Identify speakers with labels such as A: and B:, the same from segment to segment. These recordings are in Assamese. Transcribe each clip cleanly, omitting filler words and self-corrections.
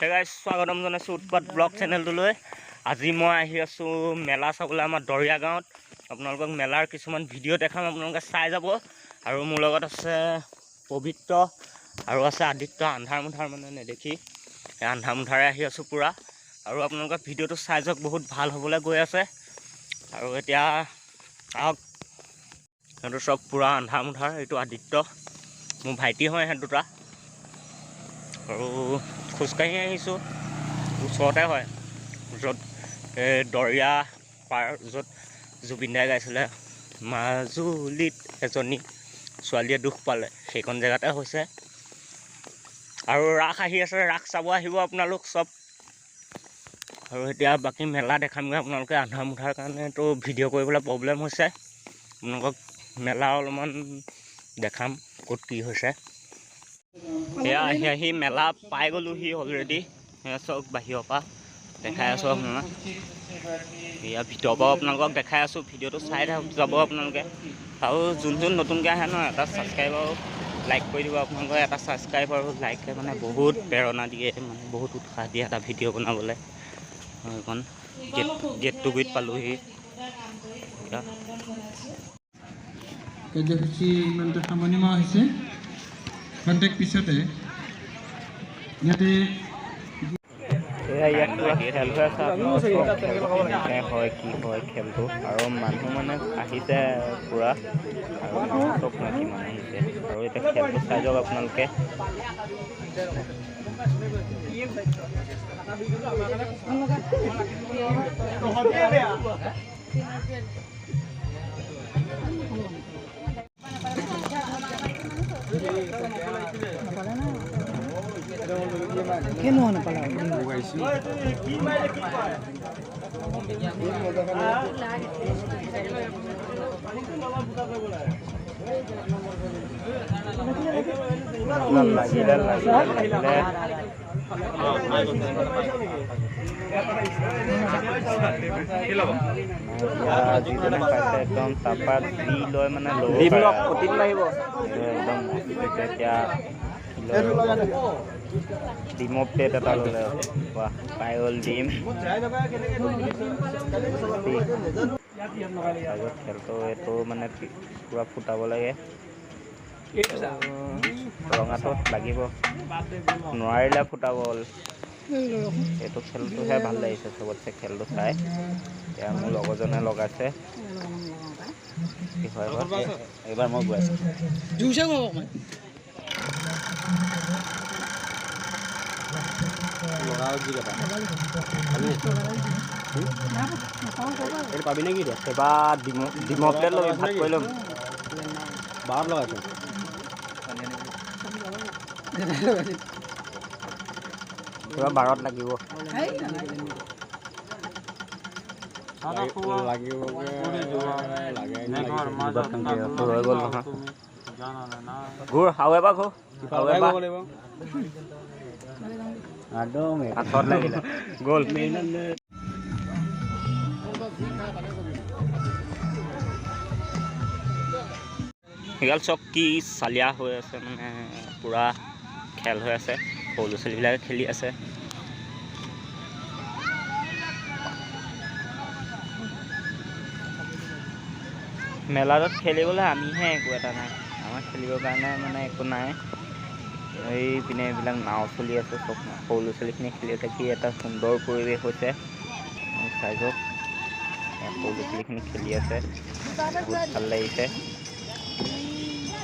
A: হে গাইজ স্বাগতম জনাইছোঁ উৎপাত ব্লগ চেনেলটোলৈ। আজি মই আহি আছোঁ মেলা চাবলৈ আমাৰ দৰিয়া গাঁৱত। আপোনালোকক মেলাৰ কিছুমান ভিডিঅ' দেখাম, আপোনালোকে চাই যাব। আৰু মোৰ লগত আছে পবিত্ৰ আৰু আছে আদিত্য। আন্ধাৰ মুন্ধাৰ মানে নেদেখি সেই আন্ধাৰ মুন্ধাৰে আহি আছোঁ পূৰা। আৰু আপোনালোকে ভিডিঅ'টো চাই যাওক, বহুত ভাল হ'বলৈ গৈ আছে। আৰু এতিয়া আহক, সিহঁতৰ চব পূৰা আন্ধাৰ মুন্ধাৰ। এইটো আদিত্য, মোৰ ভাইটি হয় সিহঁত দুটা। আৰু খোজকাঢ়ি আহিছোঁ, ওচৰতে হয় য'ত দৰিয়া পাৰ, য'ত জুবিন দাই গাইছিলে মাজুলীত এজনী ছোৱালীয়ে দুখ পালে, সেইখন জেগাতে হৈছে। আৰু ৰাস আহি আছে, ৰাস চাব আহিব আপোনালোক চব। আৰু এতিয়া বাকী মেলা দেখামগৈ আপোনালোকে। আন্ধাৰ মুন্ধাৰ কাৰণেতো ভিডিঅ' কৰিবলৈ প্ৰব্লেম হৈছে। আপোনালোকক মেলা অলপমান দেখাম ক'ত কি হৈছে। এয়া আহি মেলা পাই গ'লোহি অলৰেডি। সেয়া চাওক, বাহিৰৰ পৰা দেখাই আছোঁ আপোনাক। এয়া ভিতৰৰ পৰাও আপোনালোকক দেখাই আছোঁ। ভিডিঅ'টো চাই যাব আপোনালোকে। আৰু যোন নতুনকৈ আহে ন, এটা ছাবস্ক্ৰাইব আৰু লাইক কৰি দিব আপোনালোকে। এটা ছাবস্ক্ৰাইব আৰু লাইকে মানে বহুত প্ৰেৰণা দিয়ে, মানে বহুত উৎসাহ দিয়ে এটা ভিডিঅ' বনাবলৈ। এইখন গেট টু গেট পালোহি।
B: কাৰ্যসূচী ইমানতে সামৰণি মৰা হৈছে। কণ্টেক্ট পিছতে ইয়াতে
A: ইয়াত পূৰা খেল হৈ আছে। কেনেকৈ হয় কি হয় খেলটো। আৰু মানুহ মানে আহিছে পূৰা, আৰু চব মাইকী মানুহ আহিছে। আৰু এতিয়া খেলটো চাই যাওক আপোনালোকে। একদম তাৰপৰা দি লৈ মানে একদম এতিয়া ডিমৰ প্লেট এটা ল'লে, পাই গ'ল ডিম। খেলটো এইটো মানে পূৰা ফুটাব লাগে। ৰঙাটো লাগিব, নোৱাৰিলে ফুটাব। এইটো খেলটোহে ভাল লাগিছে চবতছে, খেলটো চাই। এতিয়া মোৰ লগৰজনে লগাইছে, কি হয় এইবাৰ মই গৈ আছোঁ। পাবি নেকি এবাৰ ডিমৰ প্লেট ল'বি, ভাত কৰি ল'ম। বাৰত লগাইছোঁ এবাৰ বাৰত লাগিব। হৈ গ'ল নহয়। ঘূৰ আৰু এবাৰ ঘূৰ, হাতত লাগিলে গ'ল। সেইগাল চব কি চালিয়া হৈ আছে, মানে পূৰা খেল হৈ আছে। সৰু ল'ৰা ছোৱালীবিলাকে খেলি আছে। মেলাটোত খেলিবলৈ আমিহে একো এটা নাই, আমাৰ খেলিবৰ কাৰণে মানে একো নাই। এই পিনে এইবিলাক নাও চলি আছে, চব সৰু ল'ৰা ছোৱালীখিনি খেলি থাকি এটা সুন্দৰ পৰিৱেশ হৈছে। চাই যাওক, সৰু ল'ৰা ছোৱালীখিনি খেলি আছে, বহুত ভাল লাগিছে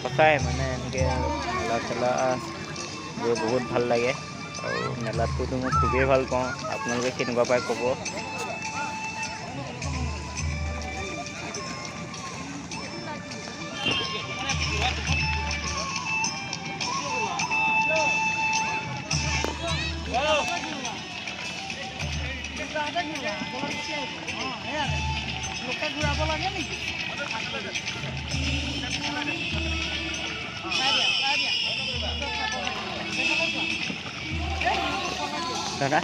A: সঁচাই। মানে এনেকৈ মেলা চেলা গৈ বহুত ভাল লাগে। আৰু মেলাতটোতো মই খুবেই ভাল পাওঁ। আপোনালোকে কেনেকুৱা পায় ক'ব। দাদা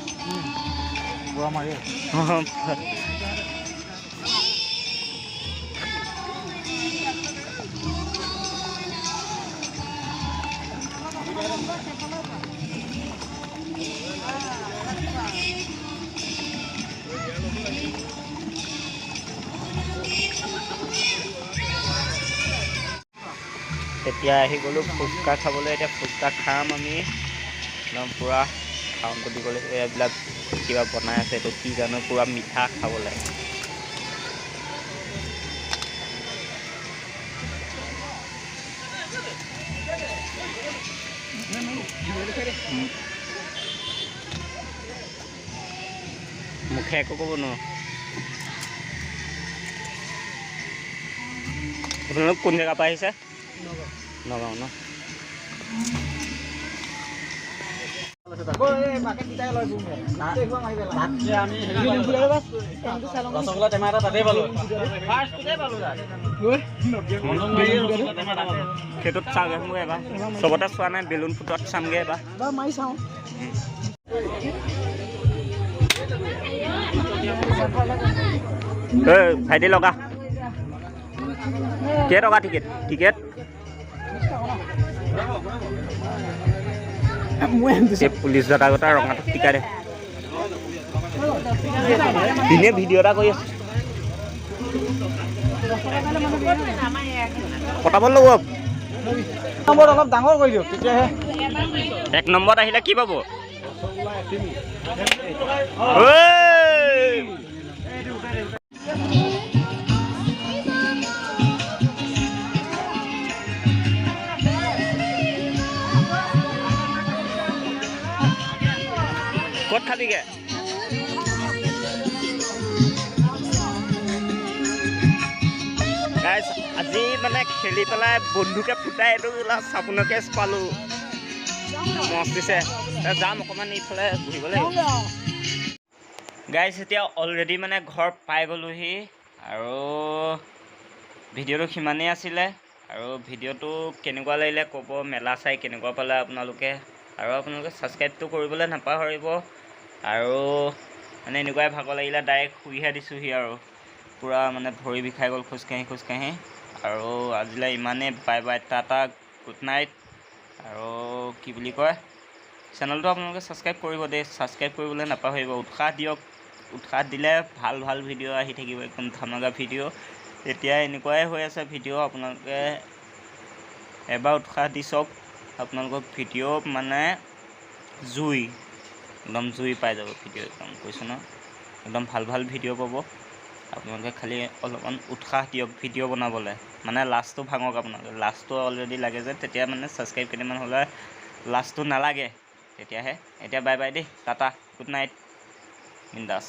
A: তেতিয়া আহি গ'লোঁ ফুচকা খাবলৈ। এতিয়া ফুচকা খাম আমি একদম পূৰা চাউণ্ডটো দিবলৈ এইবিলাক কিবা বনাই আছে এইটো কি জানো পূৰা মিঠা খাবলৈ। মুখে একো ক'ব নোৱাৰো। আপোনালোক কোন জেগাৰ পৰা আহিছে? নগাঁও ন?
C: ৰসগোল্লা টেমা এটা তাতেই পালোঁ।
A: সেইটোত চাওঁগৈ মোৰ এবাৰ চবতে চোৱা নাই বেলুন ফুটত চামগৈ এবাৰ
C: মাৰি চাওঁ।
A: ভাইটি লগা কেইটকা টিকেট? টিকেট পুলিচ জতাগতা ৰঙাটোত টিকা দে দিনে ভিডিঅ' এটা কৰি আছো পটাবল ল'ব।
C: নম্বৰত অলপ ডাঙৰ কৰি দিয়ক তেতিয়াহে।
A: 1 নম্বৰত আহিলে কি পাব? ক'ত খাবিগে? গাইজ আজি মানে খেলি পেলাই বন্ধুকে ফুটাই এইটো চাবোনকে পালোঁ মস্ত দিছে। যাম অকণমান ইফালে ঘূৰিবলৈ। গাইজ এতিয়া অলৰেডি মানে ঘৰ পাই গ'লোহি আৰু ভিডিঅ'টো সিমানেই আছিলে। আৰু ভিডিঅ'টো কেনেকুৱা লাগিলে ক'ব, মেলা চাই কেনেকুৱা পালে আপোনালোকে। আৰু আপোনালোকে ছাবস্ক্ৰাইবটো কৰিবলৈ নাপাহৰিব। আৰু মানে এনেকুৱাই ভাগৰ লাগিলে ডাইৰেক্ট শুইহে দিছোঁহি আৰু পূৰা মানে ভৰি বিষাই গ'ল খোজকাঢ়ি। আৰু আজিলৈ ইমানেই। Bye bye, Tata, good night. আৰু কি বুলি কয়, চেনেলটো আপোনালোকে ছাবস্ক্ৰাইব কৰিব দেই, ছাবস্ক্ৰাইব কৰিবলৈ নাপাহৰিব। উৎসাহ দিয়ক, উৎসাহ দিলে ভাল ভাল ভিডিঅ' আহি থাকিব, একদম ধামাকা ভিডিঅ'। এতিয়া এনেকুৱাই হৈ আছে ভিডিঅ'। আপোনালোকে এবাৰ উৎসাহ দি চাওক, আপোনালোকক ভিডিঅ' মানে জুই, একদম জুই পাই যাব ভিডিঅ'। একদম কৈছোঁ ন, একদম ভাল ভাল ভিডিঅ' পাব। আপোনালোকে খালি অলপমান উৎসাহ দিয়ক ভিডিঅ' বনাবলৈ, মানে লাজটো ভাঙক আপোনালোকে। লাজটো অলৰেডি লাগে যে, তেতিয়া মানে ছাবস্ক্ৰাইব কেইটামান হ'লে লাজটো নালাগে তেতিয়াহে। এতিয়া বাই বাই দেই, টাটা, গুড নাইট, বিন্দাছ।